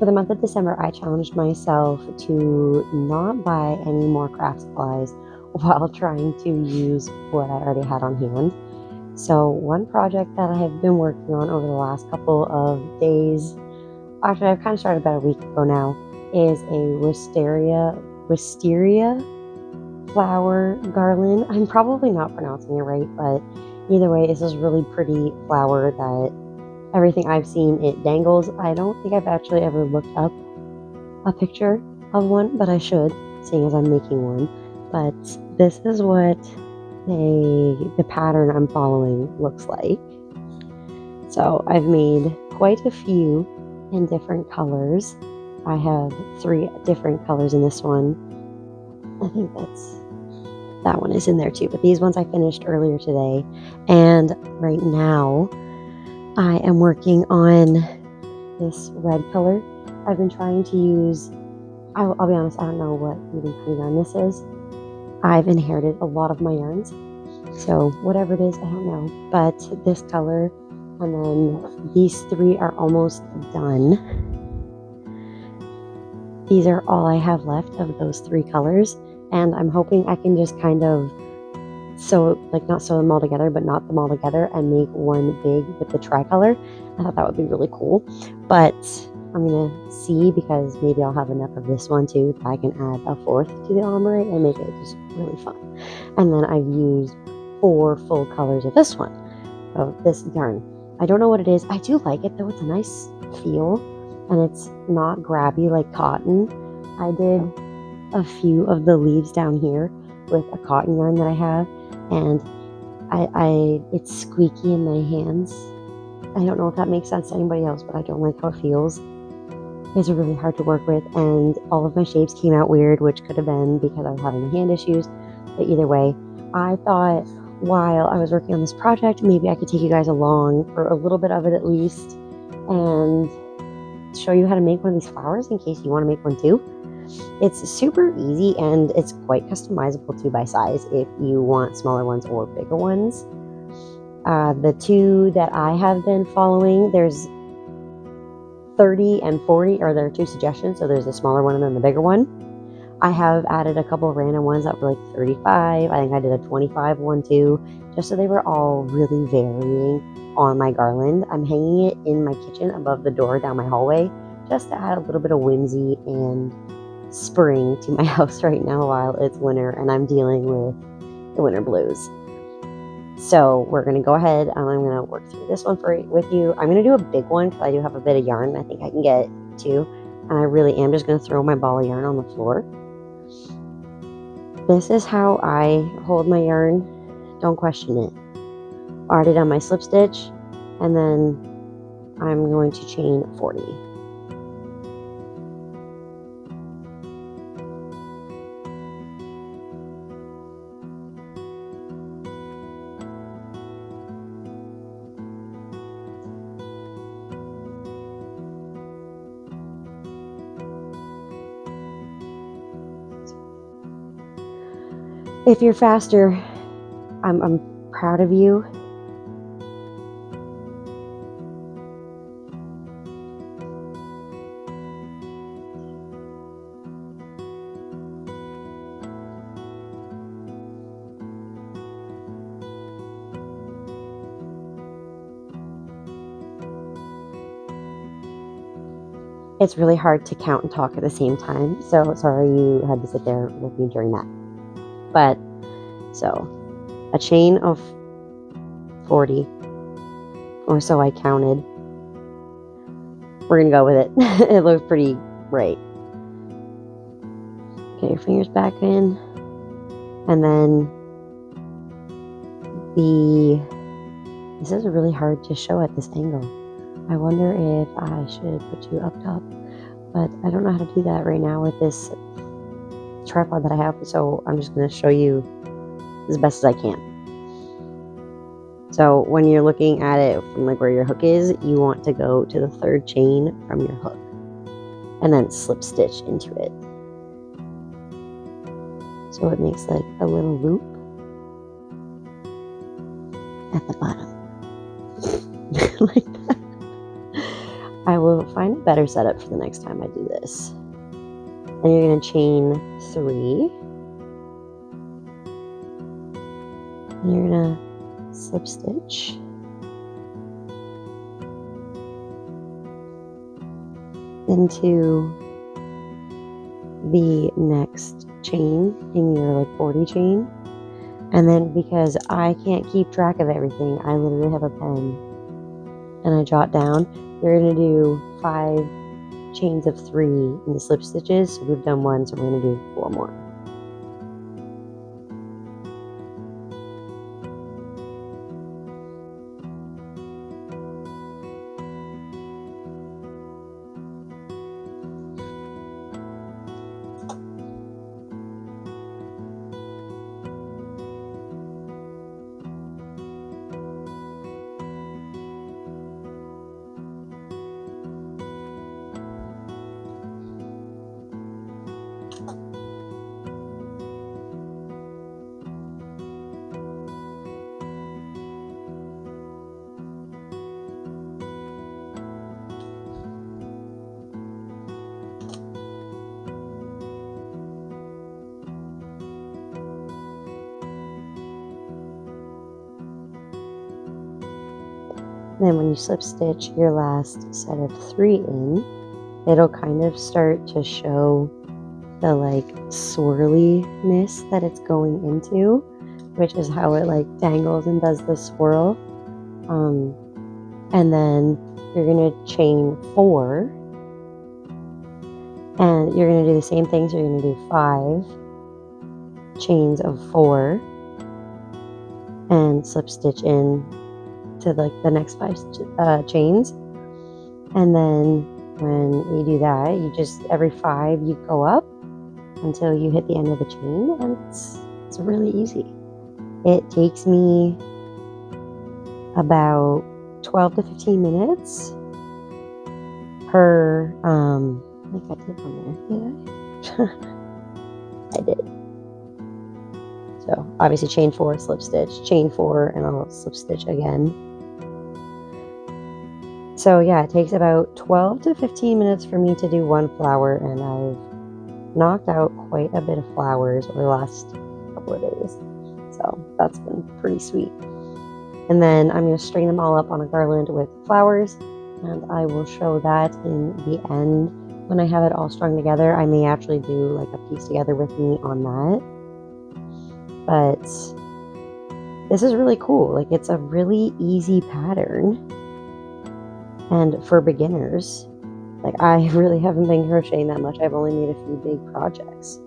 For the month of December, I challenged myself to not buy any more craft supplies while trying to use what I already had on hand. So one project that I have been working on over the last couple of days, actually I've kind of started about a week ago now, is a Wisteria flower garland. I'm probably not pronouncing it right, but either way, it's this really pretty flower that everything I've seen, it dangles. I don't think I've actually ever looked up a picture of one, but I should, seeing as I'm making one. But this is what the pattern I'm following looks like. So I've made quite a few in different colors. I have 3 different colors in this one. I think that one is in there too, but these ones I finished earlier today. And right now I am working on this red color. I've been trying to use, I'll be honest, I don't know what even kind of yarn this is. I've inherited a lot of my yarns, so whatever it is, I don't know. But this color, and then these 3 are almost done. These are all I have left of those 3 colors, and I'm hoping I can just kind of not sew them all together, but knot them all together and make one big with the tricolor. I thought that would be really cool, but I'm gonna see, because maybe I'll have enough of this one too that I can add a 4th to the ombre and make it just really fun. And then I've used 4 full colors of this one, of this yarn. I don't know what it is. I do like it though. It's a nice feel, and it's not grabby like cotton. I did a few of the leaves down here with a cotton yarn that I have, and it's squeaky in my hands. I don't know if that makes sense to anybody else, but I don't like how it feels. It's really hard to work with, and all of my shapes came out weird, which could have been because I was having hand issues. But either way, I thought while I was working on this project, maybe I could take you guys along for a little bit of it at least, and show you how to make one of these flowers in case you want to make one too. It's super easy, and it's quite customizable too by size if you want smaller ones or bigger ones. The 2 that I have been following, there's 30 and 40 are their 2 suggestions. So there's the smaller one and then the bigger one. I have added a couple of random ones that were like 35. I think I did a 25 one too, just so they were all really varying on my garland. I'm hanging it in my kitchen above the door down my hallway, just to add a little bit of whimsy and spring to my house right now while it's winter and I'm dealing with the winter blues. So we're going to go ahead and I'm going to work through this one with you. I'm going to do a big one because I do have a bit of yarn I think I can get to, and I really am just going to throw my ball of yarn on the floor. This is how I hold my yarn. Don't question it. Already done my slip stitch, and then I'm going to chain 40. If you're faster, I'm proud of you. It's really hard to count and talk at the same time, so sorry you had to sit there with me during that. But, so, a chain of 40, or so I counted. We're gonna go with it. It looks pretty right. Get your fingers back in, and then this is really hard to show at this angle. I wonder if I should put you up top, but I don't know how to do that right now with this tripod that I have, so I'm just going to show you as best as I can. So when you're looking at it from like where your hook is, you want to go to the 3rd chain from your hook and then slip stitch into it. So it makes like a little loop at the bottom. Like that. I will find a better setup for the next time I do this. And you're going to chain 3. And you're going to slip stitch. Into the next chain in your like 40 chain. And then because I can't keep track of everything, I literally have a pen and I jot down. You're going to do 5 chains of 3 in the slip stitches. So we've done 1, so we're going to do 4 more. Then when you slip stitch your last set of 3 in, it'll kind of start to show the like swirliness that it's going into, which is how it like dangles and does the swirl. And then you're going to chain 4, and you're going to do the same thing. So you're going to do 5 chains of 4 and slip stitch in to like the next 5 chains. And then when you do that, you just every 5 you go up until you hit the end of the chain, and it's really easy. It takes me about 12 to 15 minutes per I think I did one there, did I? I did. So obviously chain 4, slip stitch, chain 4, and I'll slip stitch again. So yeah, it takes about 12 to 15 minutes for me to do 1 flower, and I've knocked out quite a bit of flowers over the last couple of days. So that's been pretty sweet. And then I'm going to string them all up on a garland with flowers, and I will show that in the end when I have it all strung together. I may actually do like a piece together with me on that. But this is really cool. Like, it's a really easy pattern. And for beginners, like, I really haven't been crocheting that much. I've only made a few big projects.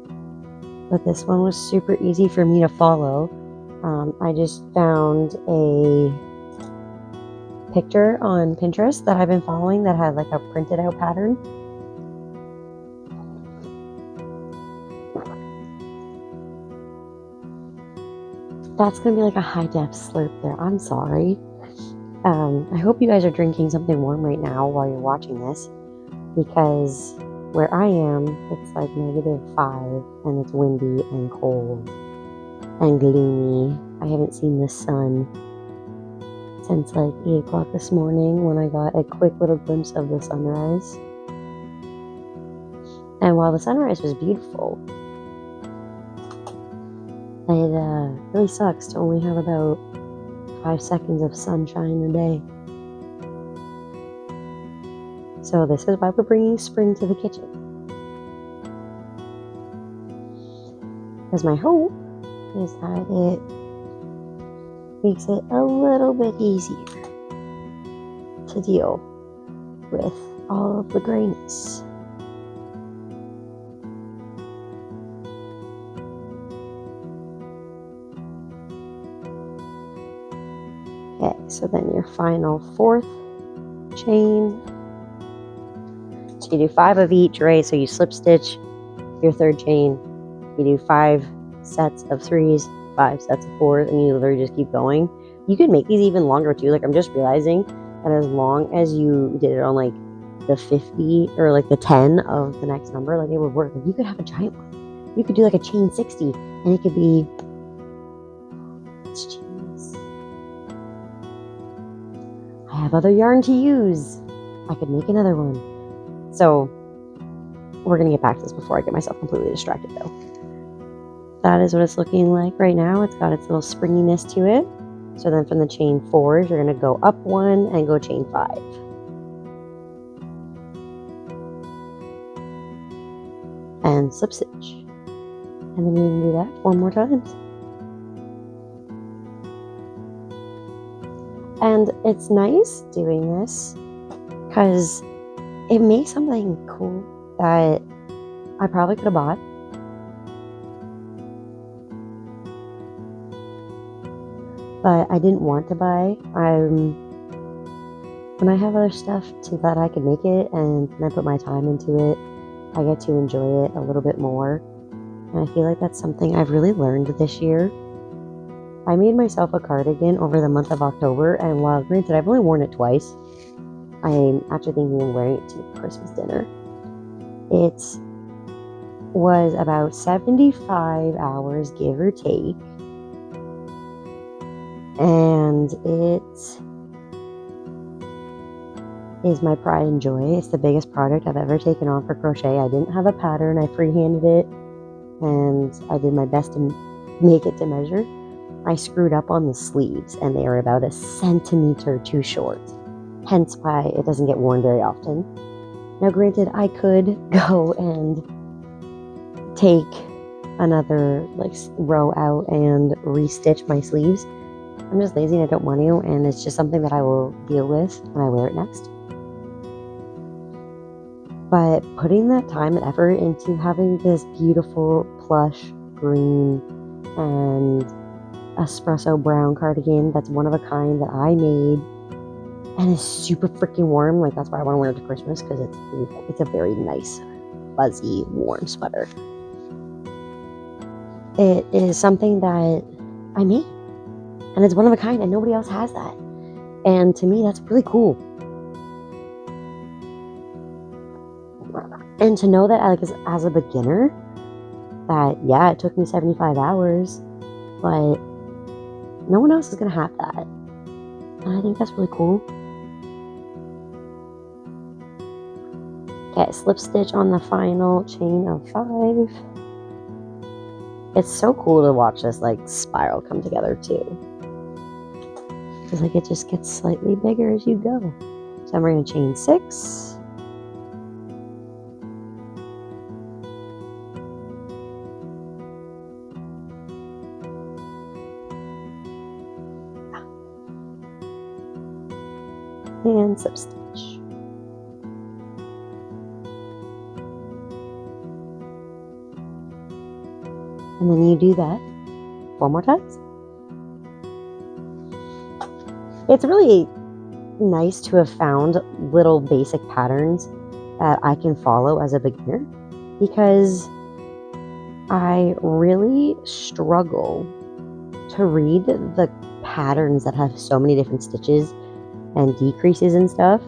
But this one was super easy for me to follow. I just found a picture on Pinterest that I've been following that had like a printed out pattern. That's going to be like a high def slurp there. I'm sorry. I hope you guys are drinking something warm right now while you're watching this, because where I am, it's like -5 and it's windy and cold and gloomy. I haven't seen the sun since like 8 o'clock this morning when I got a quick little glimpse of the sunrise. And while the sunrise was beautiful, it really sucks to only have about 5 seconds of sunshine a day. So this is why we're bringing spring to the kitchen. Because my hope is that it makes it a little bit easier to deal with all of the grayness. Okay, so then your final 4th chain. So you do 5 of each, right? So you slip stitch your 3rd chain. You do 5 sets of 3s, 5 sets of 4s, and you literally just keep going. You could make these even longer too. Like, I'm just realizing that as long as you did it on like the 50 or like the 10 of the next number, like, it would work. Like, you could have a giant one. You could do like a chain 60, and it could be, I have other yarn to use. I could make another one. So we're going to get back to this before I get myself completely distracted though. That is what it's looking like right now. It's got its little springiness to it. So then from the chain 4s, you're going to go up 1 and go chain 5. And slip stitch. And then you're going to do that 4 more times. And it's nice doing this because it makes something cool that I probably could have bought. But I didn't want to buy. When I have other stuff so that I can make it and I put my time into it, I get to enjoy it a little bit more. And I feel like that's something I've really learned this year. I made myself a cardigan over the month of October, and while granted I've only worn it twice, I'm actually thinking of wearing it to Christmas dinner. It was about 75 hours, give or take. And it is my pride and joy. It's the biggest project I've ever taken on for crochet. I didn't have a pattern. I freehanded it, and I did my best to make it to measure. I screwed up on the sleeves, and they are about 1 centimeter too short. Hence why it doesn't get worn very often. Now granted, I could go and take another row out and restitch my sleeves. I'm just lazy and I don't want to, and it's just something that I will deal with when I wear it next. But putting that time and effort into having this beautiful plush green and espresso brown cardigan that's one of a kind that I made and is super freaking warm, that's why I want to wear it to Christmas, because it's a very nice fuzzy warm sweater. It is something that I made, and it's one of a kind, and nobody else has that. And to me, that's really cool. And to know that as a beginner, that yeah, it took me 75 hours, but no one else is going to have that. And I think that's really cool. Okay, slip stitch on the final chain of 5. It's so cool to watch this spiral come together too. Because it just gets slightly bigger as you go. So I'm going to chain 6. And slip stitch. And then you do that 4 more times. It's really nice to have found little basic patterns that I can follow as a beginner, because I really struggle to read the patterns that have so many different stitches and decreases and stuff.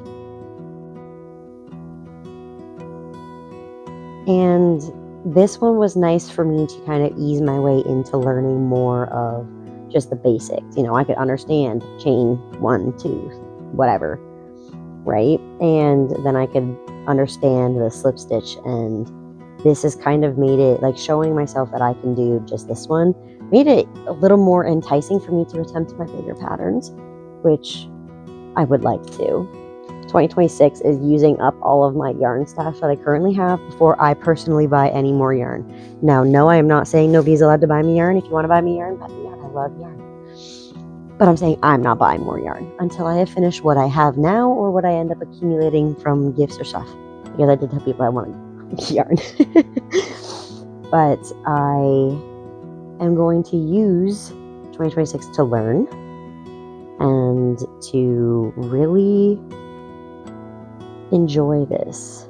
And this one was nice for me to kind of ease my way into learning more of just the basics. I could understand chain 1, 2, whatever, right? And then I could understand the slip stitch, and this has kind of made it showing myself that I can do just this one, made it a little more enticing for me to attempt my bigger patterns, which I would like to. 2026 is using up all of my yarn stash that I currently have before I personally buy any more yarn. Now, no, I am not saying nobody's allowed to buy me yarn. If you want to buy me yarn, buy me yarn. I love yarn. But I'm saying I'm not buying more yarn until I have finished what I have now or what I end up accumulating from gifts or stuff. Because I did tell people I wanted yarn. But I am going to use 2026 to learn and to really enjoy this.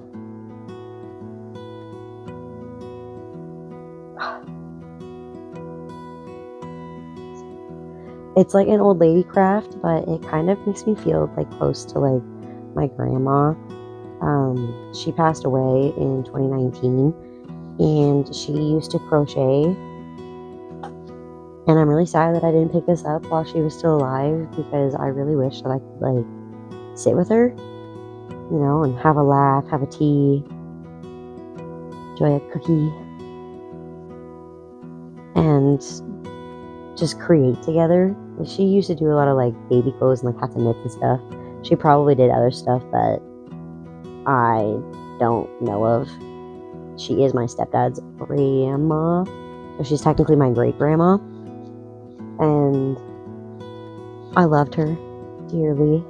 It's like an old lady craft, but it kind of makes me feel close to my grandma. She passed away in 2019, and she used to crochet, and I'm really sad that I didn't pick this up while she was still alive, because I really wish that I could sit with her. you know, and have a laugh, have a tea, enjoy a cookie, and just create together. She used to do a lot of like baby clothes and like hats and mitts and stuff. She probably did other stuff that I don't know of. She is my stepdad's grandma, so she's technically my great grandma, and I loved her dearly.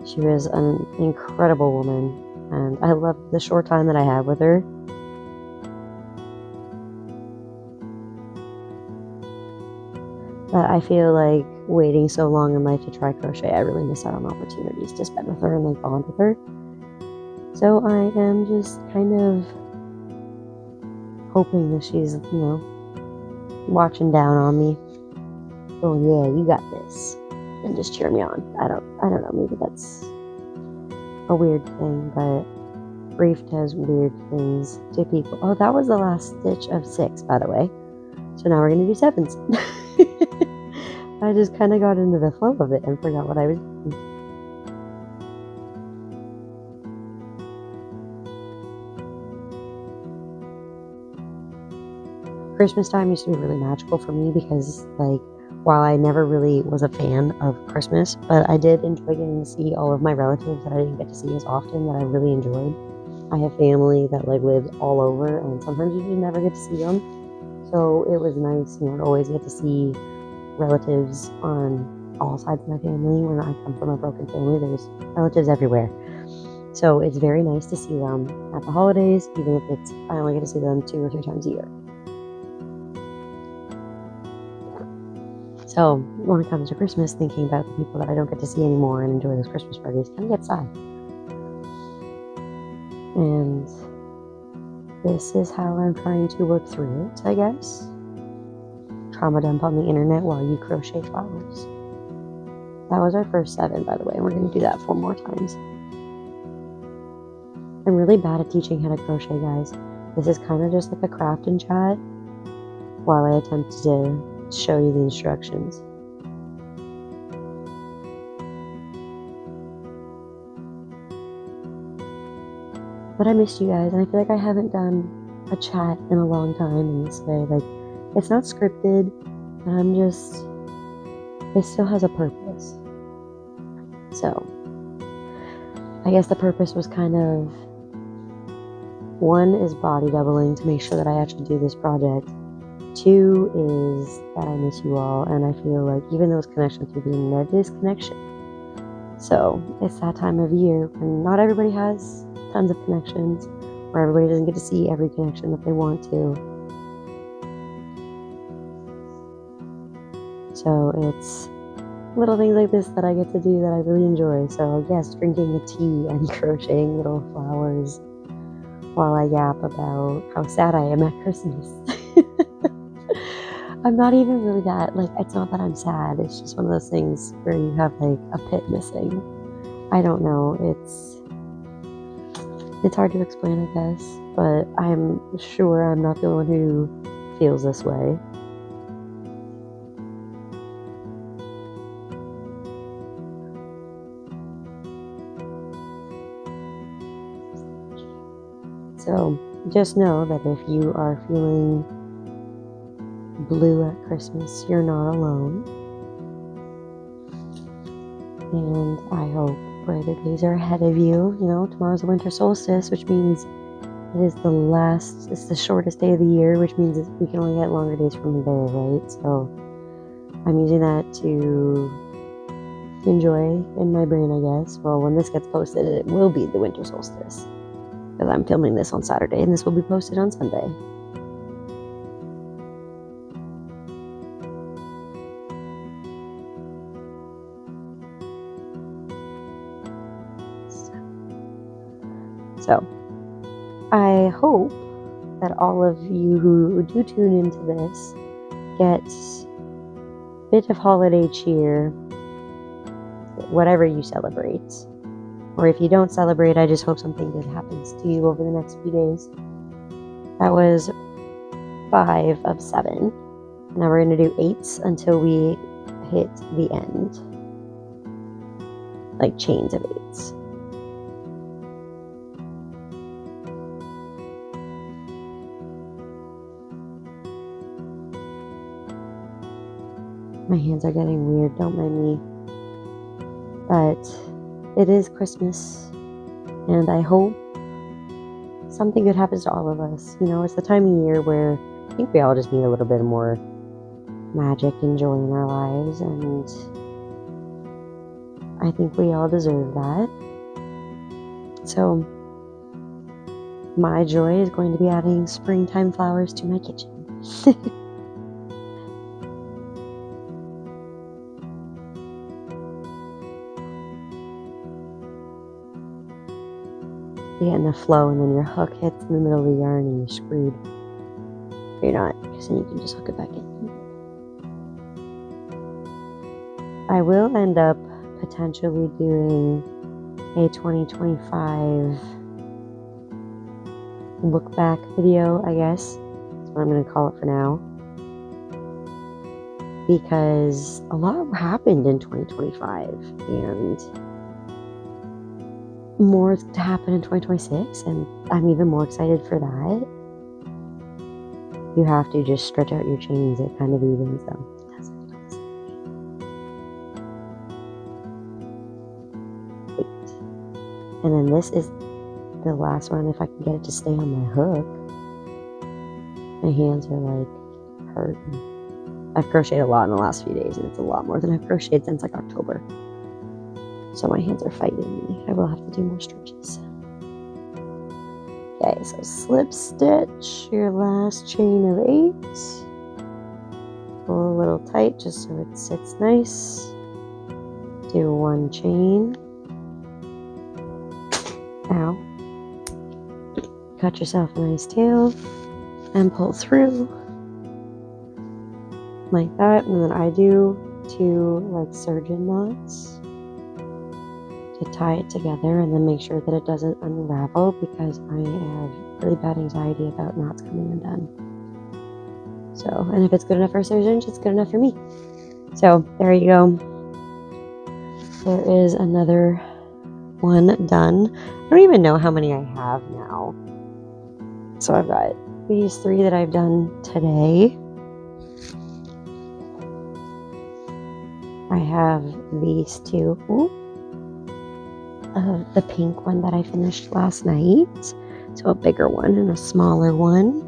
She was an incredible woman, and I loved the short time that I had with her. But I feel like waiting so long in life to try crochet, I really miss out on opportunities to spend with her and like bond with her. So I am just kind of hoping that she's, you know, watching down on me, going, "Yeah, you got this," and just cheer me on. I don't know. Maybe that's a weird thing, but grief does weird things to people. Oh, that was the last stitch of 6, by the way. So now we're gonna do 7s. I just kind of got into the flow of it and forgot what I was doing. Christmas time used to be really magical for me because, like, while I never really was a fan of Christmas, but I did enjoy getting to see all of my relatives that I didn't get to see as often that I really enjoyed. I have family that like lives all over, and sometimes you just never get to see them. So it was nice, you know, to always get to see relatives on all sides of my family. When I come from a broken family, there's relatives everywhere. So it's very nice to see them at the holidays, even if it's I only get to see them 2 or 3 times a year. So when it comes to Christmas, thinking about the people that I don't get to see anymore and enjoy those Christmas parties kind of gets sad. And this is how I'm trying to work through it, I guess. Trauma dump on the internet while you crochet flowers. That was our first 7, by the way, and we're going to do that 4 more times. I'm really bad at teaching how to crochet, guys. This is kind of just like a craft and chat while I attempt to show you the instructions. But I missed you guys, and I feel like I haven't done a chat in a long time in this way. Like, it's not scripted, but I'm just, it still has a purpose. So, I guess the purpose was kind of, 1 is body doubling to make sure that I actually do this project. 2 is that I miss you all, and I feel like even those connections through the internet is connection. So it's that time of year when not everybody has tons of connections, or everybody doesn't get to see every connection that they want to. So it's little things like this that I get to do that I really enjoy. So yes, drinking a tea and crocheting little flowers while I yap about how sad I am at Christmas. I'm not even really that, like, it's not that I'm sad. It's just one of those things where you have like a pit missing. I don't know. It's hard to explain, I guess, but I'm sure I'm not the only one who feels this way. So just know that if you are feeling blue at Christmas, you're not alone. And I hope brighter days are ahead of you. You know, tomorrow's the winter solstice, which means it's the shortest day of the year, which means we can only get longer days from there, right? So I'm using that to enjoy in my brain, I guess. Well, when this gets posted, it will be the winter solstice, because I'm filming this on Saturday and this will be posted on Sunday. So I hope that all of you who do tune into this get a bit of holiday cheer, whatever you celebrate. Or if you don't celebrate, I just hope something good happens to you over the next few days. That was 5 of 7. Now we're going to do 8s until we hit the end. Like chains of 8s. My hands are getting weird, don't mind me. But it is Christmas, and I hope something good happens to all of us. You know, it's the time of year where I think we all just need a little bit more magic and joy in our lives, and I think we all deserve that. So my joy is going to be adding springtime flowers to my kitchen. You get in the flow, and then your hook hits in the middle of the yarn and you're screwed. Or you're not, because then you can just hook it back in. I will end up potentially doing a 2025 look back video, I guess. That's what I'm going to call it for now. Because a lot happened in 2025, and more to happen in 2026, and I'm even more excited for that. You have to just stretch out your chains. It kind of evens them. And then this is the last one. If I can get it to stay on my hook. My hands are like hurting. I've crocheted a lot in the last few days, and it's a lot more than I've crocheted since like October. So my hands are fighting me. I will have to do more stretches. Okay, so slip stitch your last chain of 8. Pull a little tight just so it sits nice. Do 1 chain. Ow. Cut yourself a nice tail and pull through like that. And then I do 2 like surgeon knots to tie it together, and then make sure that it doesn't unravel, because I have really bad anxiety about knots coming undone. So, and if it's good enough for a surgeon, it's good enough for me. So there you go. There is another one done. I don't even know how many I have now. So I've got these 3 that I've done today. I have these 2. Ooh. The pink one that I finished last night. So a bigger one and a smaller one.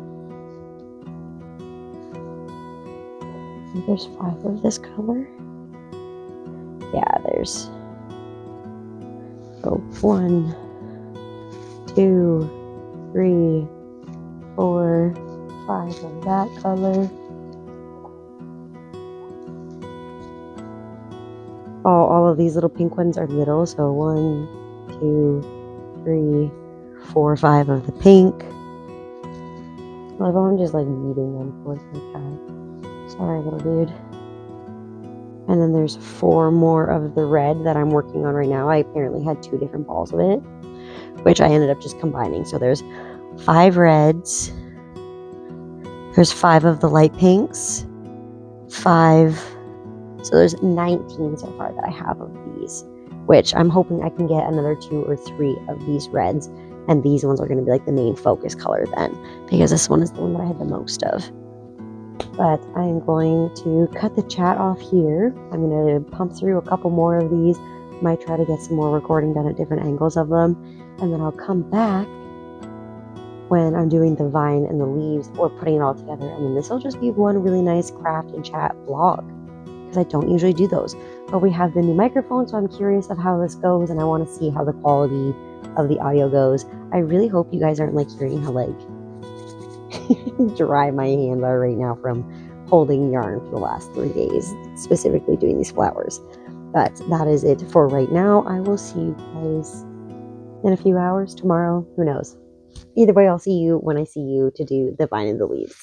I think there's 5 of this color. Yeah, there's 1, 2, 3, 4, 5 of that color. All of these little pink ones are little, so 1, 2, 3, 4, 5 of the pink. I love how I'm just like weeding them towards my cat. Sorry, little dude. And then there's 4 more of the red that I'm working on right now. I apparently had 2 different balls of it, which I ended up just combining. So there's 5 reds. There's 5 of the light pinks. 5. So there's 19 so far that I have of these, which I'm hoping I can get another 2 or 3 of these reds. And these ones are going to be like the main focus color then, because this one is the one that I had the most of. But I'm going to cut the chat off here. I'm going to pump through a couple more of these. Might try to get some more recording done at different angles of them. And then I'll come back when I'm doing the vine and the leaves, or putting it all together. And then this will just be one really nice craft and chat vlog, because I don't usually do those. But we have the new microphone, so I'm curious of how this goes, and I want to see how the quality of the audio goes. I really hope you guys aren't like hearing how like dry my hands are right now from holding yarn for the last 3 days, specifically doing these flowers. But that is it for right now. I will see you guys in a few hours, tomorrow, who knows. Either way, I'll see you when I see you to do the vine and the leaves.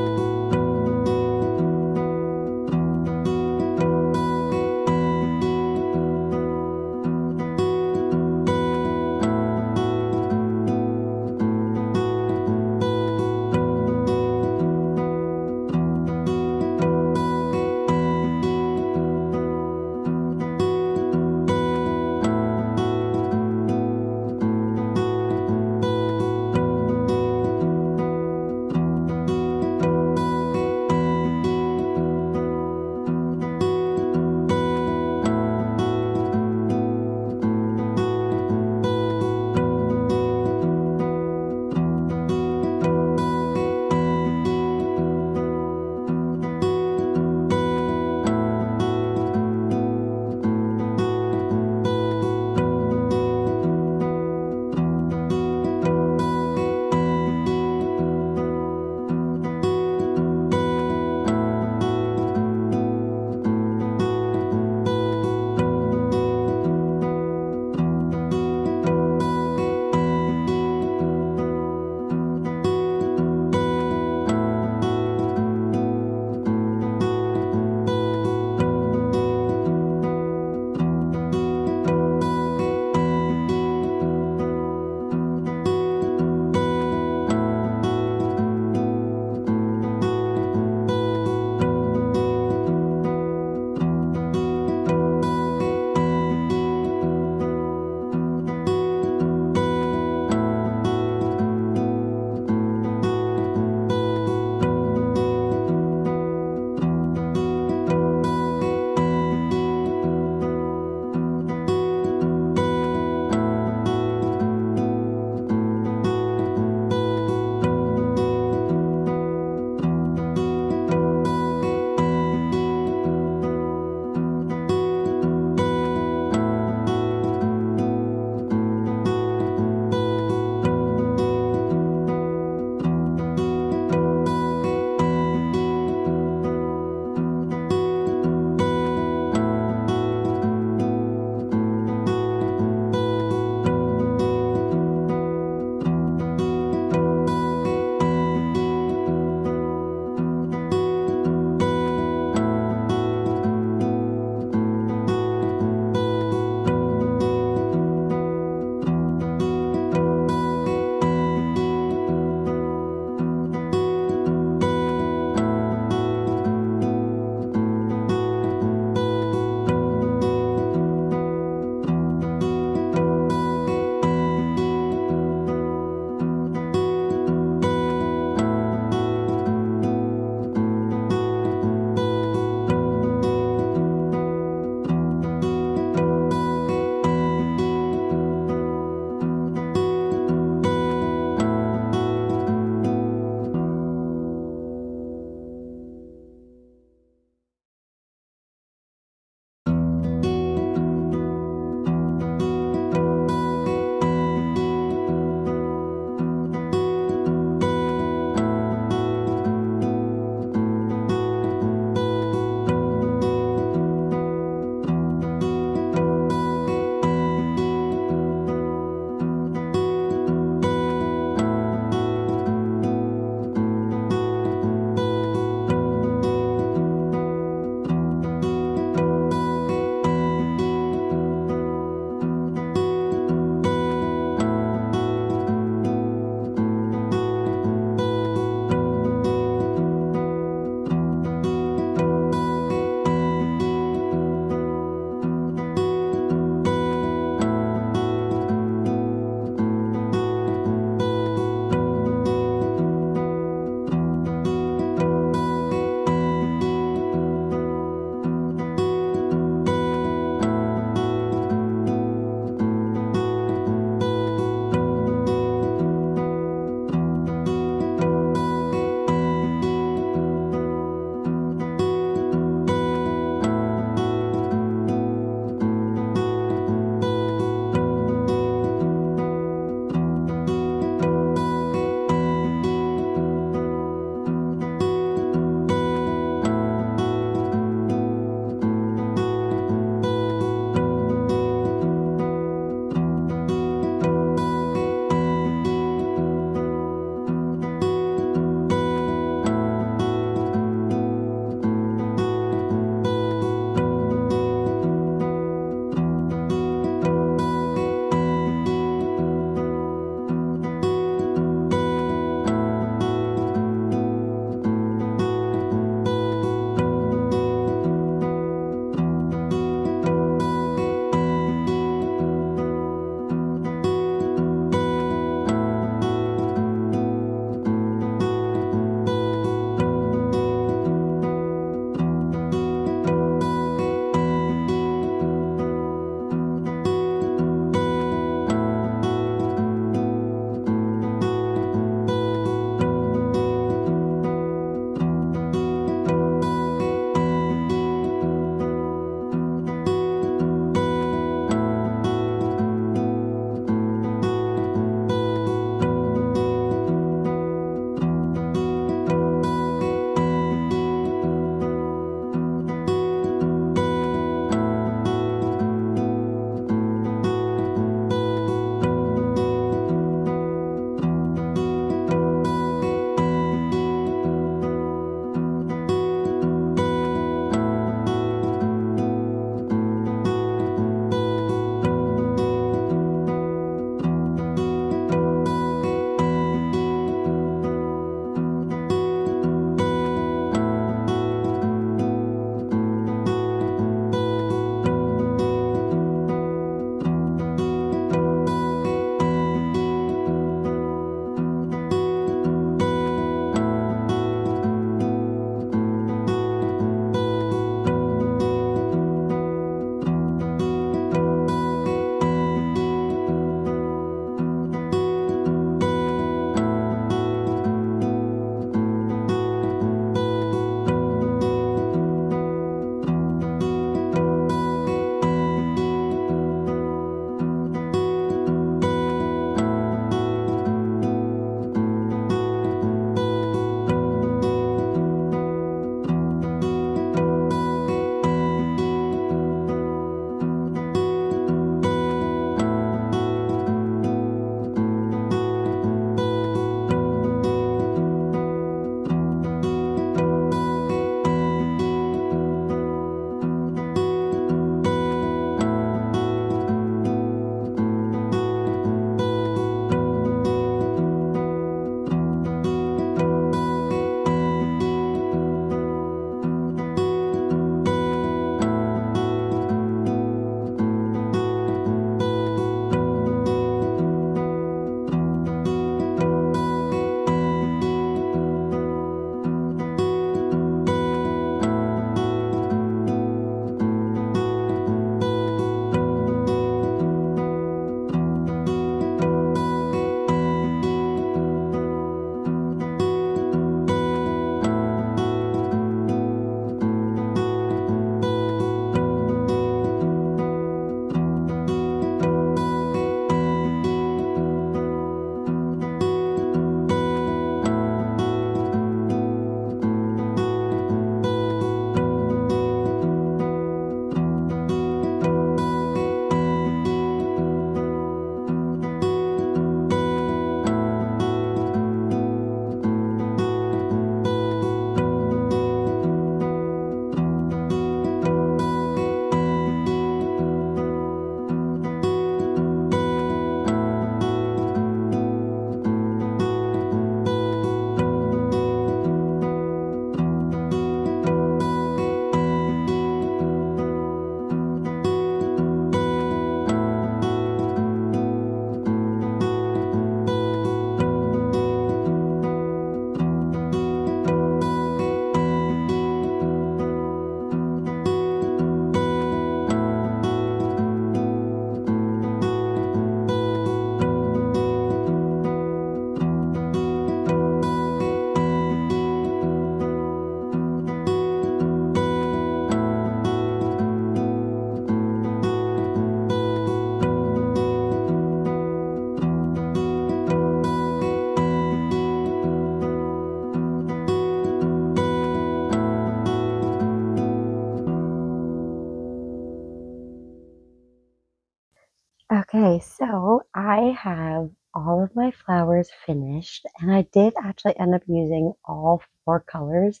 so I have all of my flowers finished, and I did actually end up using all four colors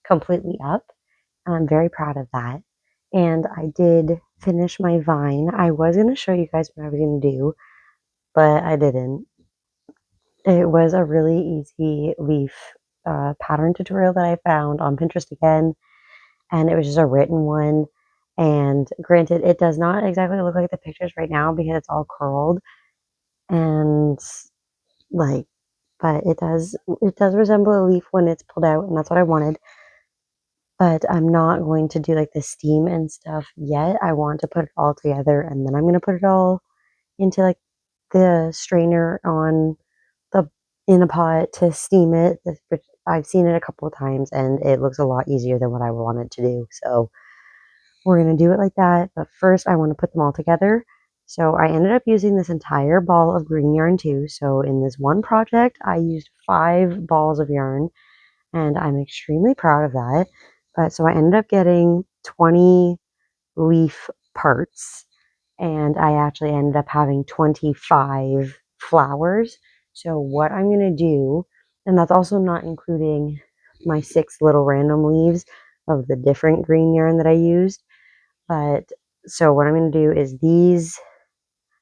completely up. And I'm very proud of that. And I did finish my vine. I was going to show you guys what I was going to do, but I didn't. It was a really easy leaf pattern tutorial that I found on Pinterest again, and it was just a written one. And granted, it does not exactly look like the pictures right now because it's all curled and like, but it does resemble a leaf when it's pulled out, and that's what I wanted. But I'm not going to do like the steam and stuff yet. I want to put it all together, and then I'm going to put it all into like the strainer on the in a pot to steam it. I've seen it a couple of times, and it looks a lot easier than what I wanted to do. So we're going to do it like that. But first, I want to put them all together. So I ended up using this entire ball of green yarn too. So in this one project, I used 5 balls of yarn, and I'm extremely proud of that. But so I ended up getting 20 leaf parts, and I actually ended up having 25 flowers. So what I'm going to do, and that's also not including my 6 little random leaves of the different green yarn that I used. But so what I'm going to do is these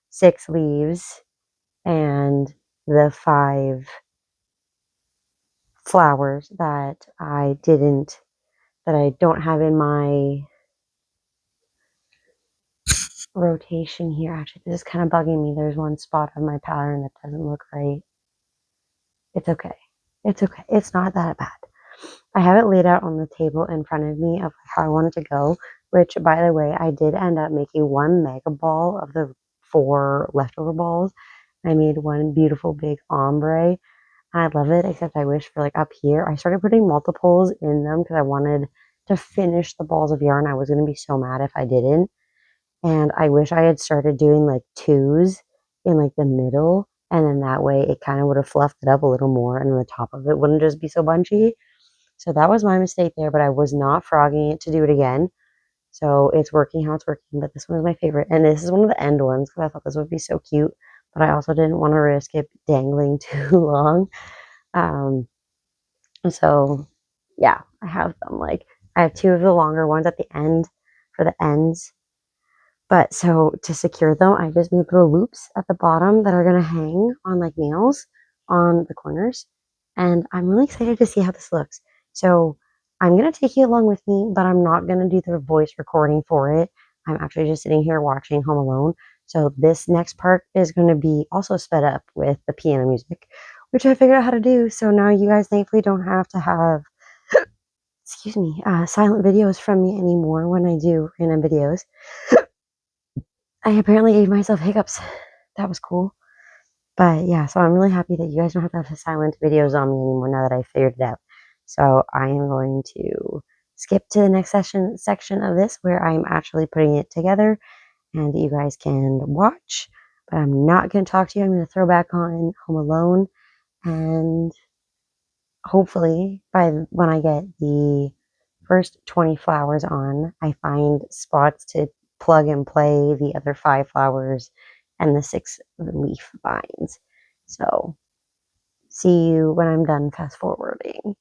6 leaves and the 5 flowers that I don't have in my rotation here. Actually, this is kind of bugging me. There's one spot on my pattern that doesn't look right. It's okay. It's okay. It's not that bad. I have it laid out on the table in front of me of how I want it to go, which, by the way, I did end up making one mega ball of the 4 leftover balls. I made one beautiful big ombre. I love it, except I wish for like up here, I started putting multiples in them because I wanted to finish the balls of yarn. I was going to be so mad if I didn't. And I wish I had started doing like 2s in like the middle. And then that way it kind of would have fluffed it up a little more, and the top of it wouldn't just be so bunchy. So that was my mistake there, but I was not frogging it to do it again. So it's working how it's working, but this one is my favorite. And this is one of the end ones because I thought this would be so cute, but I also didn't want to risk it dangling too long. Um, so yeah, I have them like, I have 2 of the longer ones at the end for the ends. But so to secure them, I just made little loops at the bottom that are going to hang on like nails on the corners. And I'm really excited to see how this looks. So I'm going to take you along with me, but I'm not going to do the voice recording for it. I'm actually just sitting here watching Home Alone. So this next part is going to be also sped up with the piano music, which I figured out how to do. So now you guys thankfully don't have to have, excuse me, silent videos from me anymore when I do random videos. I apparently gave myself hiccups. That was cool. But yeah, so I'm really happy that you guys don't have to have silent videos on me anymore now that I figured it out. So I am going to skip to the next section of this where I'm actually putting it together and you guys can watch. But I'm not going to talk to you. I'm going to throw back on Home Alone, and hopefully by when I get the first 20 flowers on, I find spots to plug and play the other 5 flowers and the 6 leaf vines. So see you when I'm done fast forwarding.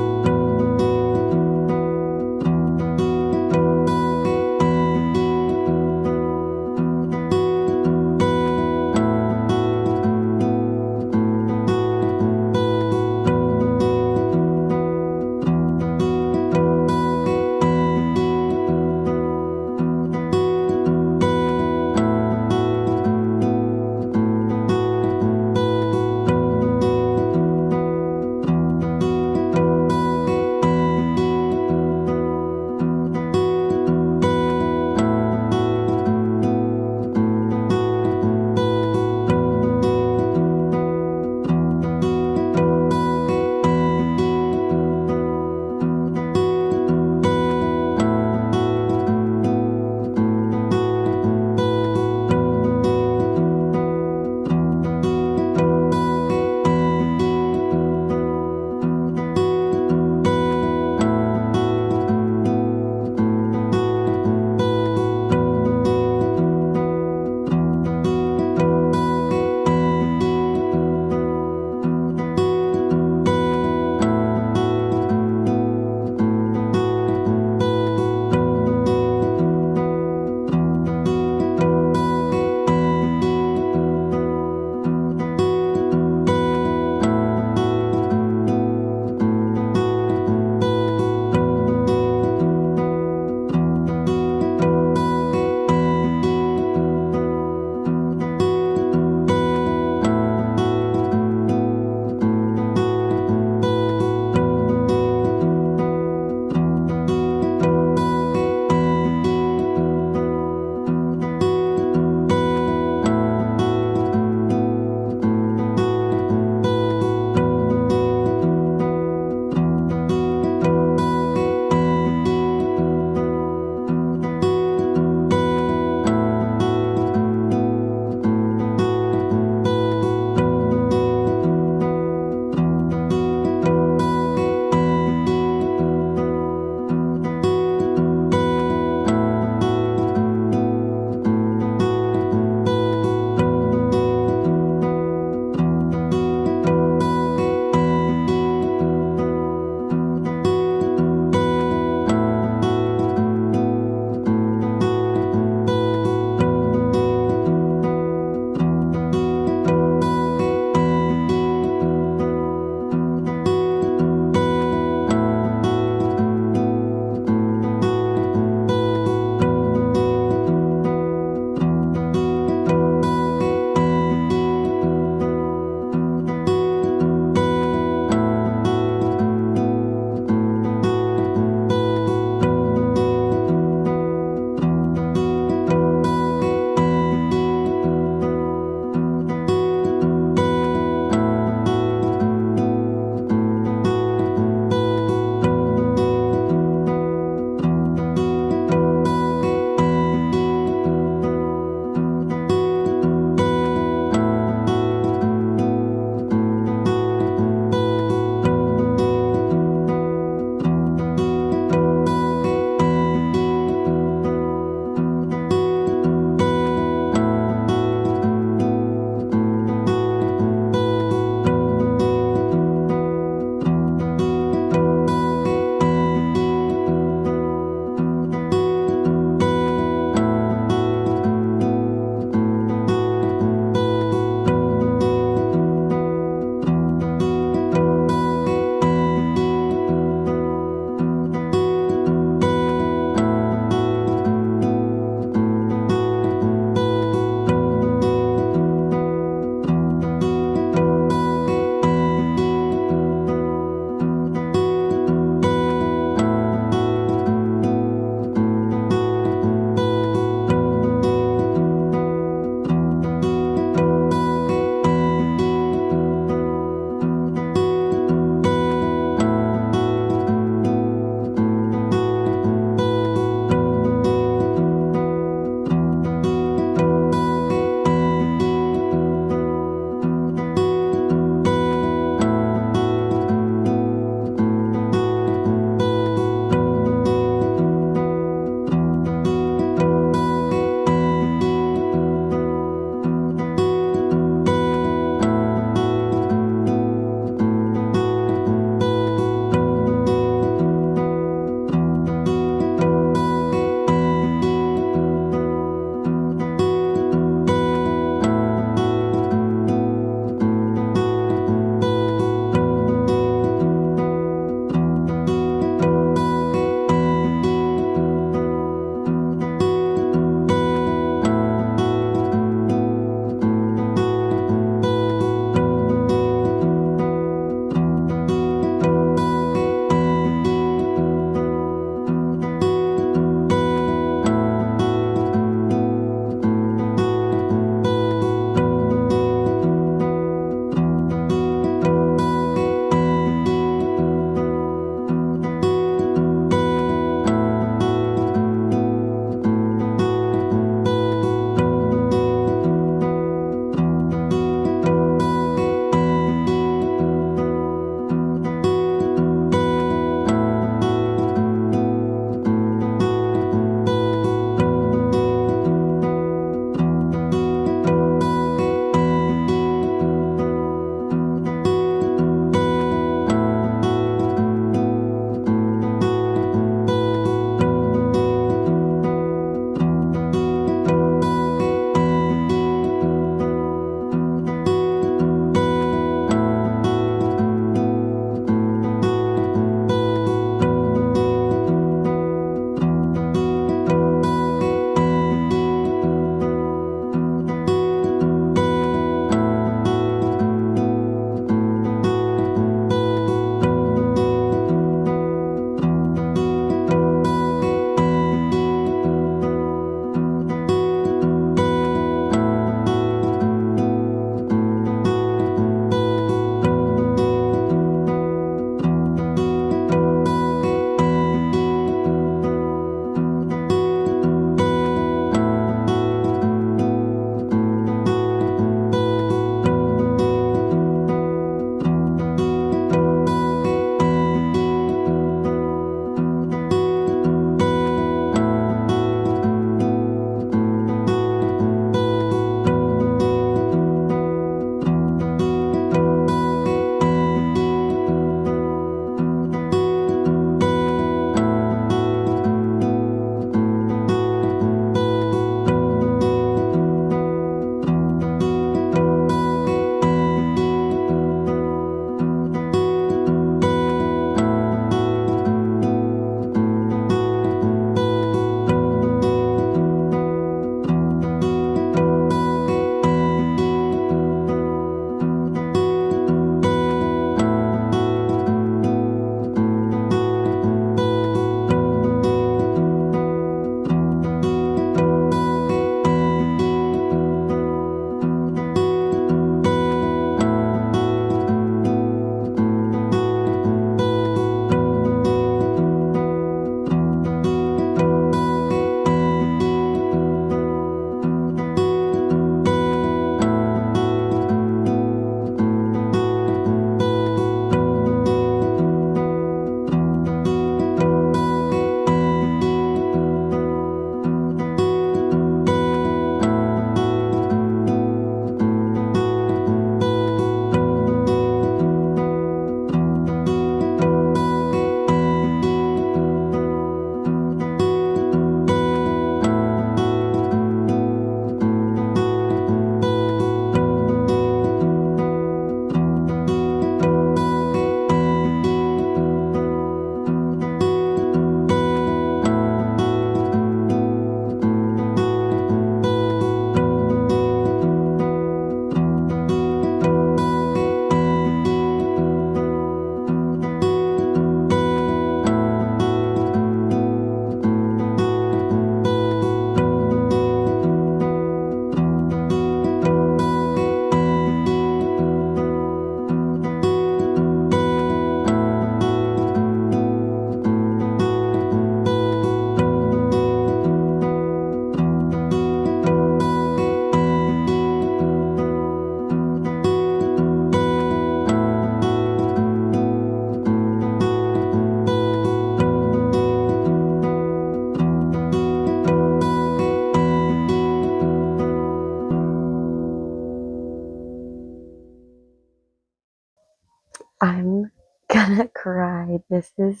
I'm gonna cry. This is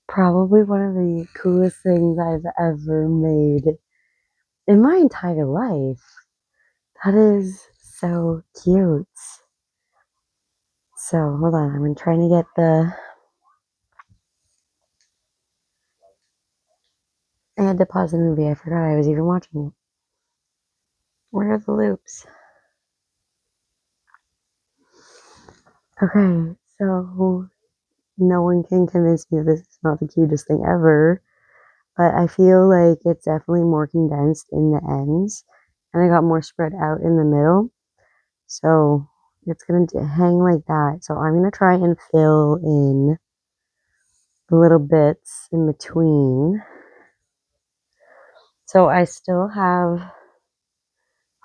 probably one of the coolest things I've ever made in my entire life. That is so cute. So hold on, I'm trying to get I had to pause the movie. I forgot I was even watching it. Where are the loops? Okay, so no one can convince me that this is not the cutest thing ever, but I feel like it's definitely more condensed in the ends, and I got more spread out in the middle. So it's gonna hang like that. So I'm gonna try and fill in the little bits in between. So I still have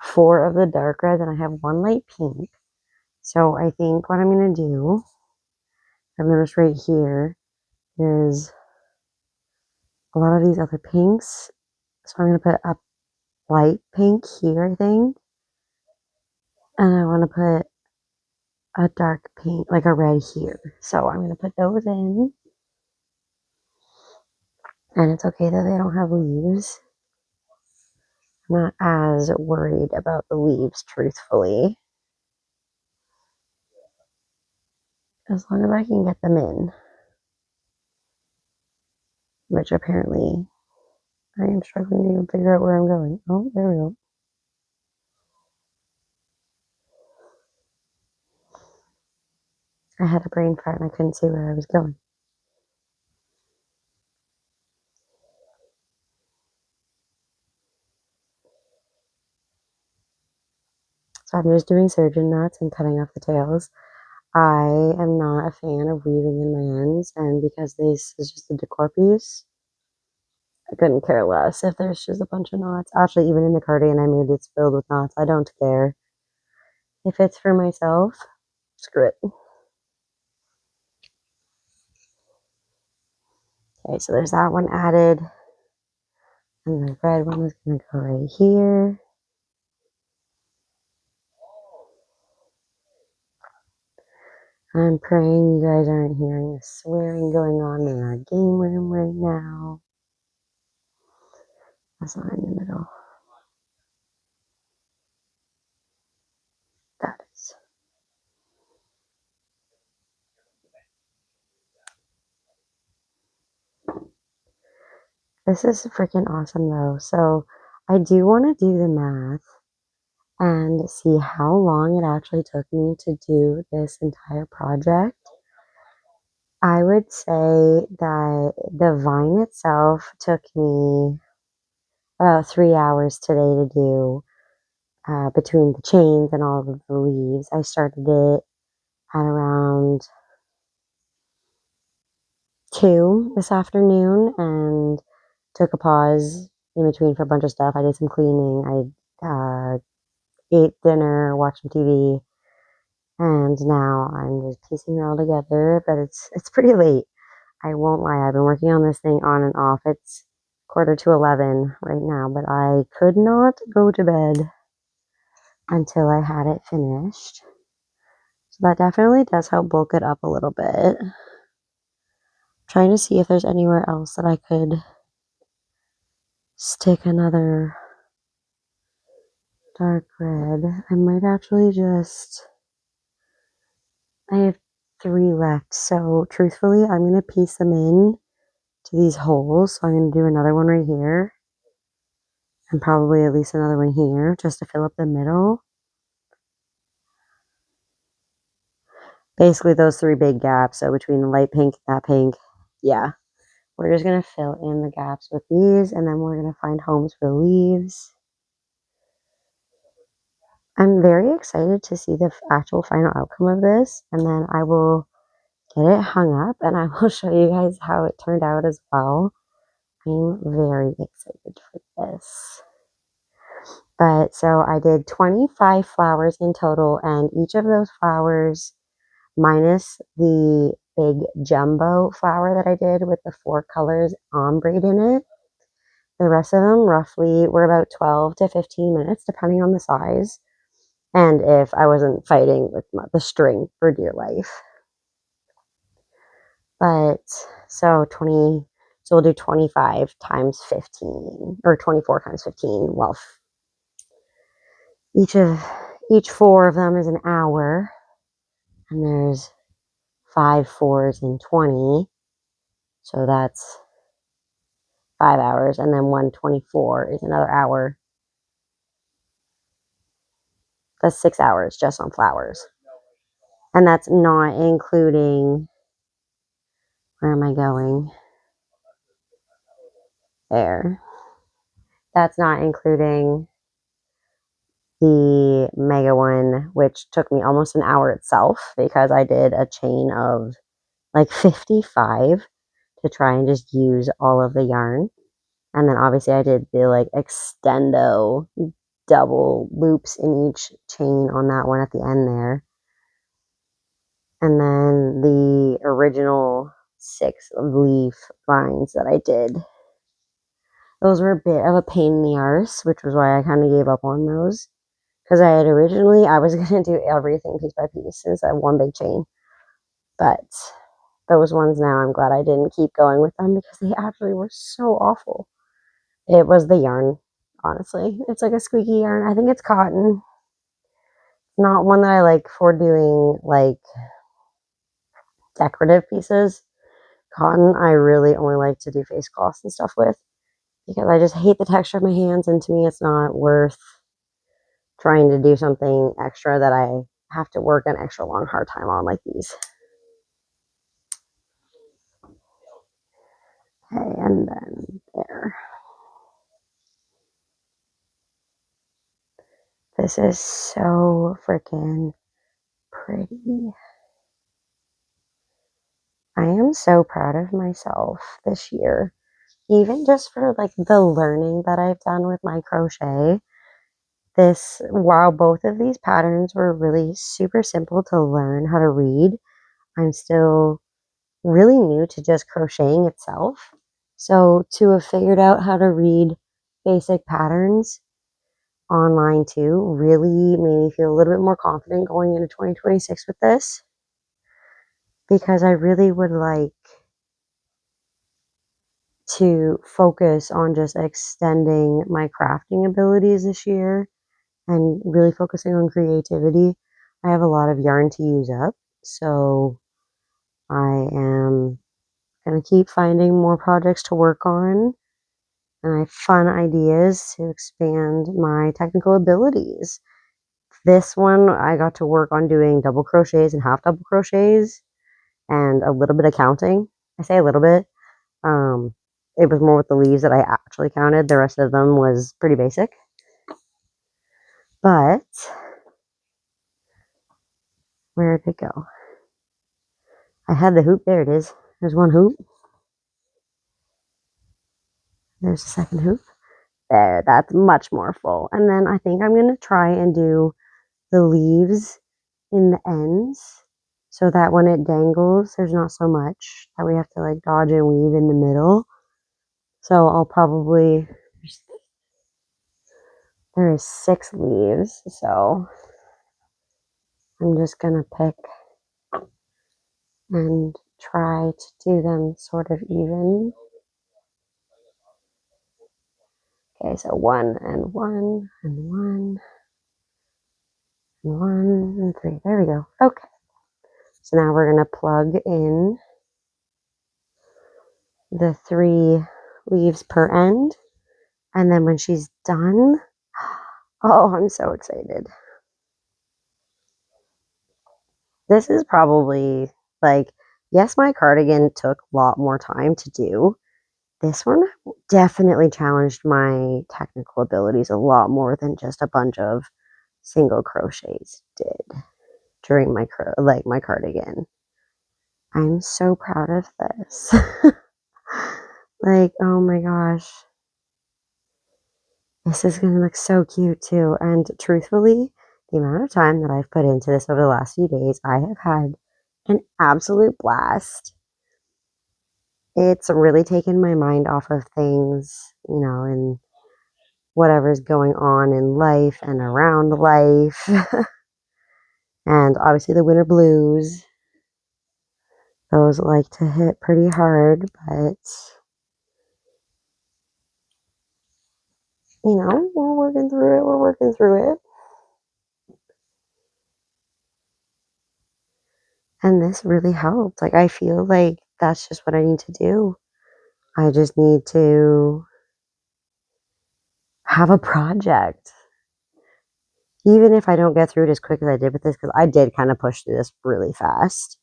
4 of the dark red and I have 1 light pink. So I think what I'm gonna do, I've noticed right here, is a lot of these other pinks. So I'm gonna put a light pink here, I think. And I wanna put a dark pink, like a red here. So I'm gonna put those in. And it's okay that they don't have leaves. I'm not as worried about the leaves, truthfully. As long as I can get them in. Which apparently I am struggling to even figure out where I'm going. Oh, there we go. I had a brain fart and I couldn't see where I was going. So I'm just doing surgeon knots and cutting off the tails. I am not a fan of weaving in my ends, and because this is just a decor piece, I couldn't care less if there's just a bunch of knots. Actually, even in the cardigan I made, it's filled with knots. I don't care. If it's for myself, screw it. Okay, so there's that one added. And the red one is going to go right here. I'm praying you guys aren't hearing the swearing going on in our game room right now. That's not in the middle. That is. This is freaking awesome though. So I do want to do the math and see how long it actually took me to do this entire project. I would say that the vine itself took me about 3 hours today to do. Between the chains and all of the leaves. I started it at around 2 this afternoon and took a pause in between for a bunch of stuff. I did some cleaning. I ate dinner, watched some TV, and now I'm just piecing it all together. But it's pretty late. I won't lie. I've been working on this thing on and off. It's 10:45 right now, but I could not go to bed until I had it finished. So that definitely does help bulk it up a little bit. Trying to see if there's anywhere else that I could stick another dark red. I might actually I have 3 left. So truthfully, I'm going to piece them in to these holes. So I'm going to do another one right here. And probably at least another one here just to fill up the middle. Basically those 3 big gaps. So between the light pink and that pink. Yeah. We're just going to fill in the gaps with these, and then we're going to find homes for the leaves. I'm very excited to see the actual final outcome of this, and then I will get it hung up and I will show you guys how it turned out as well. I'm very excited for this. But so I did 25 flowers in total, and each of those flowers, minus the big jumbo flower that I did with the 4 colors ombre in it, the rest of them roughly were about 12 to 15 minutes, depending on the size. And if I wasn't fighting with the string for dear life. But so 20, so we'll do 25 times 15 or 24 times 15. Well, each four of them is an hour, and there's 5 fours in 20. So that's 5 hours, and then 124 is another hour. That's 6 hours just on flowers. And that's not including, where am I going? There. That's not including the mega one, which took me almost an hour itself because I did a chain of like 55 to try and just use all of the yarn. And then obviously I did the like extendo double loops in each chain on that one at the end there. And then the original 6 leaf vines that I did. Those were a bit of a pain in the arse, which was why I kind of gave up on those. Because I was going to do everything piece by piece since I have one big chain. But those ones now, I'm glad I didn't keep going with them because they actually were so awful. It was the yarn, honestly. It's like a squeaky yarn. I think it's cotton. Not one that I like for doing like decorative pieces. Cotton, I really only like to do face cloths and stuff with because I just hate the texture of my hands, and to me, it's not worth trying to do something extra that I have to work an extra long, hard time on like these. Okay, and then there. This is so freaking pretty. I am so proud of myself this year, even just for like the learning that I've done with my crochet. While both of these patterns were really super simple to learn how to read, I'm still really new to just crocheting itself. So to have figured out how to read basic patterns online too really made me feel a little bit more confident going into 2026 with this, because I really would like to focus on just extending my crafting abilities this year and really focusing on creativity. I have a lot of yarn to use up, so I am going to keep finding more projects to work on, and I have fun ideas to expand my technical abilities. This one, I got to work on doing double crochets and half double crochets and a little bit of counting. I say a little bit. It was more with the leaves that I actually counted. The rest of them was pretty basic. But where did it go? I had the hoop. There it is. There's one hoop. There's the second hoop. There, that's much more full. And then I think I'm going to try and do the leaves in the ends so that when it dangles, there's not so much that we have to like dodge and weave in the middle. So I'll probably, there is 6 leaves, so I'm just going to pick and try to do them sort of even. Okay, so 1 and 1 and 1 and 1 and 3. There we go. Okay. So now we're going to plug in the 3 leaves per end. And then when she's done, oh, I'm so excited. This is probably like, yes, my cardigan took a lot more time to do. This one definitely challenged my technical abilities a lot more than just a bunch of single crochets did during my cardigan. I'm so proud of this. Like, oh my gosh. This is going to look so cute too. And truthfully, the amount of time that I've put into this over the last few days, I have had an absolute blast. It's really taken my mind off of things, and whatever's going on in life and around life. And obviously the winter blues. Those like to hit pretty hard, but you know, we're working through it. We're working through it. And this really helped. Like, I feel like that's just what I need to do. I just need to have a project. Even if I don't get through it as quick as I did with this, because I did kind of push through this really fast.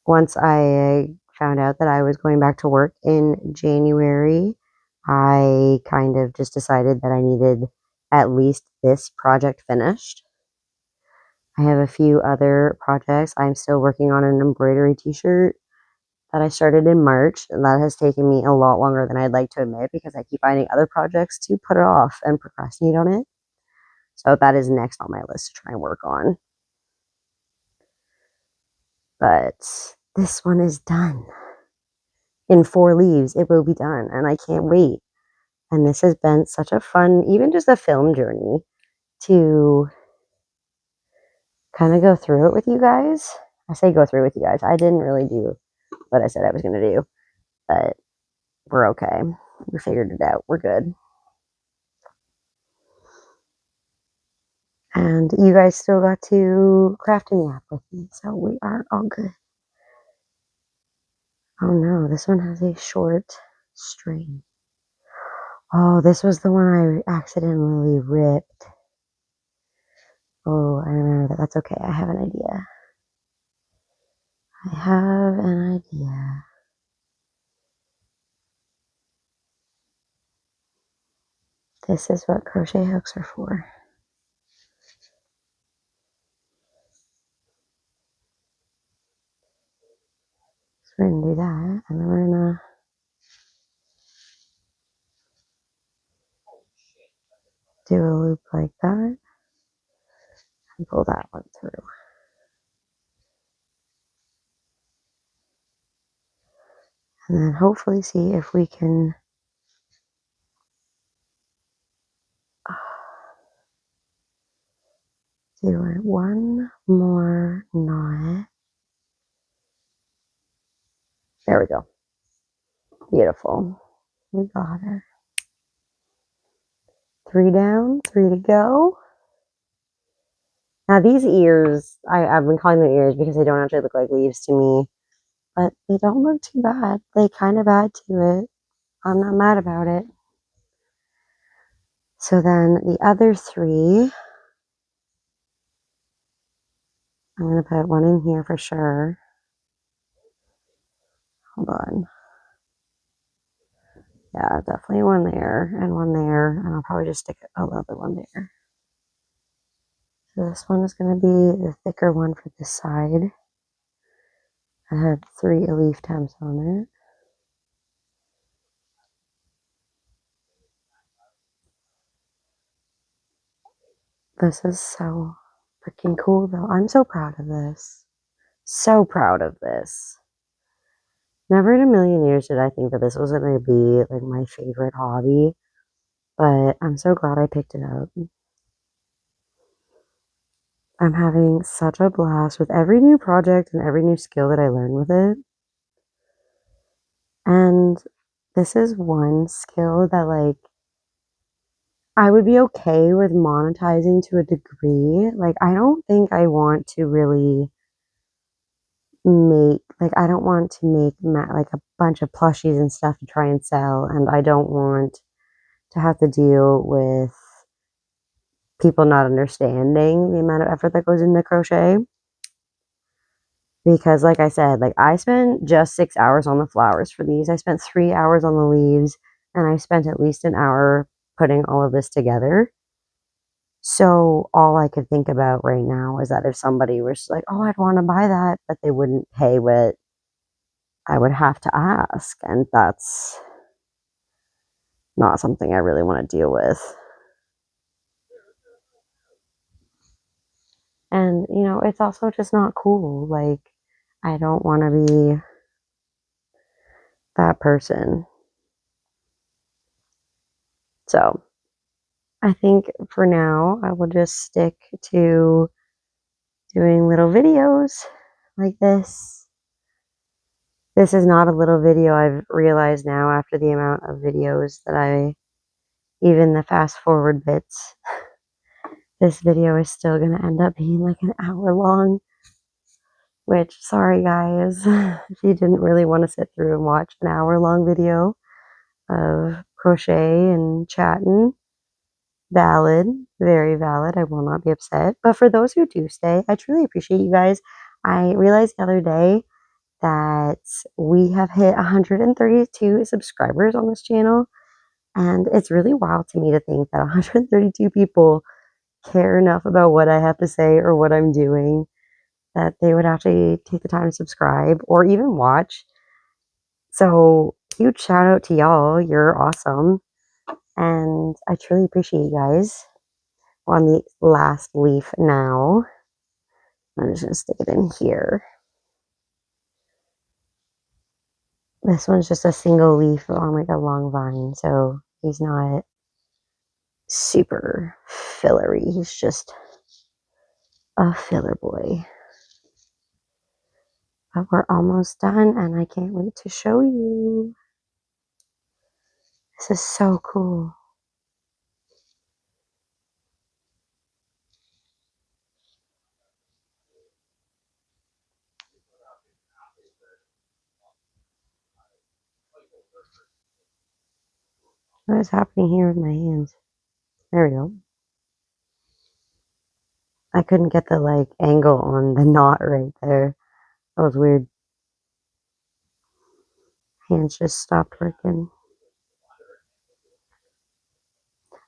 Once I found out that I was going back to work in January, I kind of just decided that I needed at least this project finished. I have a few other projects. I'm still working on an embroidery t-shirt that I started in March, and that has taken me a lot longer than I'd like to admit because I keep finding other projects to put it off and procrastinate on it. So that is next on my list to try and work on. But this one is done. In 4 leaves, it will be done, and I can't wait. And this has been such a fun, even just a film journey to kind of go through it with you guys. I say go through with you guys. I didn't really do what I said I was going to do, but we're okay. We figured it out. We're good. And you guys still got to craft in the app with me, so we are all good. Oh no, this one has a short string. Oh, this was the one I accidentally ripped. Oh, I remember that. That's okay. I have an idea. I have an idea. This is what crochet hooks are for. So we're going to do that, and then we're going to do a loop like that and pull that one through. And then hopefully see if we can do it one more knot. There we go. Beautiful. We got her. 3 down, 3 to go. Now these ears, I've been calling them ears because they don't actually look like leaves to me, but they don't look too bad. They kind of add to it. I'm not mad about it. So then the other 3, I'm going to put one in here for sure. Hold on. Yeah, definitely one there and one there, and I'll probably just stick another one there. So this one is going to be the thicker one for this side. I had 3 leaf stems on it. This is so freaking cool though. I'm so proud of this. So proud of this. Never in a million years did I think that this was going to be like my favorite hobby, but I'm so glad I picked it up. I'm having such a blast with every new project and every new skill that I learn with it. And this is one skill that like I would be okay with monetizing to a degree. Like I don't think I want to really make like I don't want to make like a bunch of plushies and stuff to try and sell, and I don't want to have to deal with people not understanding the amount of effort that goes into crochet. Because like I said, like I spent just 6 hours on the flowers for these. I spent 3 hours on the leaves, and I spent at least an hour putting all of this together. So all I could think about right now is that if somebody was like, "Oh, I'd want to buy that," but they wouldn't pay what I would have to ask, and that's not something I really want to deal with. And you know, it's also just not cool. Like I don't want to be that person. So I think for now, I will just stick to doing little videos like this This is not a little video. I've realized now after the amount of videos that even the fast forward bits, this video is still going to end up being like an hour long, which, sorry guys, if you didn't really want to sit through and watch an hour long video of crochet and chatting. Valid, very valid. I will not be upset. But for those who do stay, I truly appreciate you guys. I realized the other day that we have hit 132 subscribers on this channel. And it's really wild to me to think that 132 people care enough about what I have to say or what I'm doing that they would actually take the time to subscribe or even watch. So, huge shout out to y'all. You're awesome. And I truly appreciate you guys. We're on the last leaf now. I'm just going to stick it in here. This one's just a single leaf on like a long vine, so he's not super fillery. He's just a filler boy. But we're almost done, and I can't wait to show you. This is so cool. What is happening here with my hands? There we go. I couldn't get the like angle on the knot right there. That was weird. Hands just stopped working.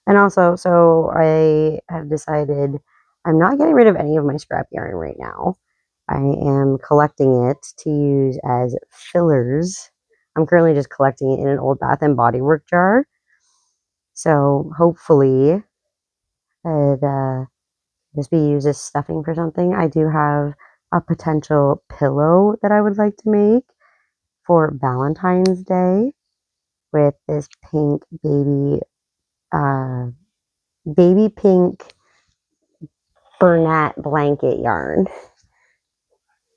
And also, so I have decided I'm not getting rid of any of my scrap yarn right now. I am collecting it to use as fillers. I'm currently just collecting it in an old Bath and Body Work jar. So hopefully it just be used as stuffing for something. I do have a potential pillow that I would like to make for Valentine's Day with this pink baby pink Bernat blanket yarn.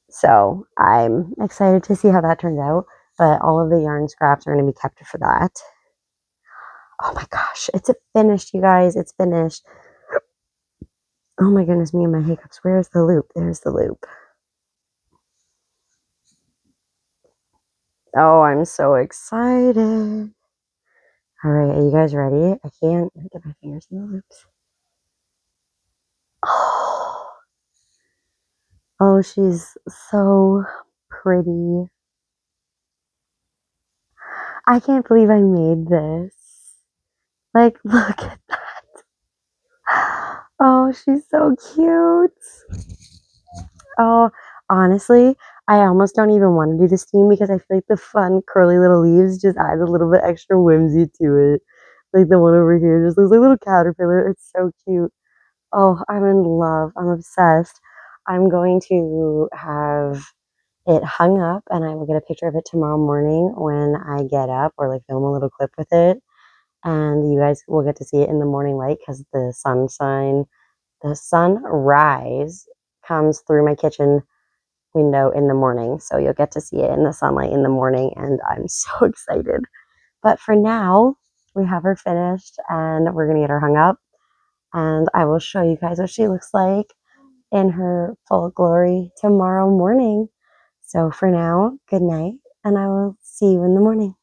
So I'm excited to see how that turns out. But all of the yarn scraps are going to be kept for that. Oh my gosh, it's finished, you guys. It's finished. Oh my goodness, me and my hiccups. Where's the loop? There's the loop. Oh, I'm so excited. All right, are you guys ready? I can't get my fingers in the loops. Oh, oh, she's so pretty. I can't believe I made this. Like, look at that. Oh, she's so cute. Oh, honestly, I almost don't even want to do the steam because I feel like the fun curly little leaves just adds a little bit extra whimsy to it. Like the one over here just looks like a little caterpillar. It's so cute. Oh, I'm in love. I'm obsessed. I'm going to have it hung up and I will get a picture of it tomorrow morning when I get up or like film a little clip with it. And you guys will get to see it in the morning light because the sunrise comes through my kitchen window in the morning. So you'll get to see it in the sunlight in the morning. And I'm so excited. But for now, we have her finished and we're going to get her hung up. And I will show you guys what she looks like in her full glory tomorrow morning. So for now, good night, and I will see you in the morning.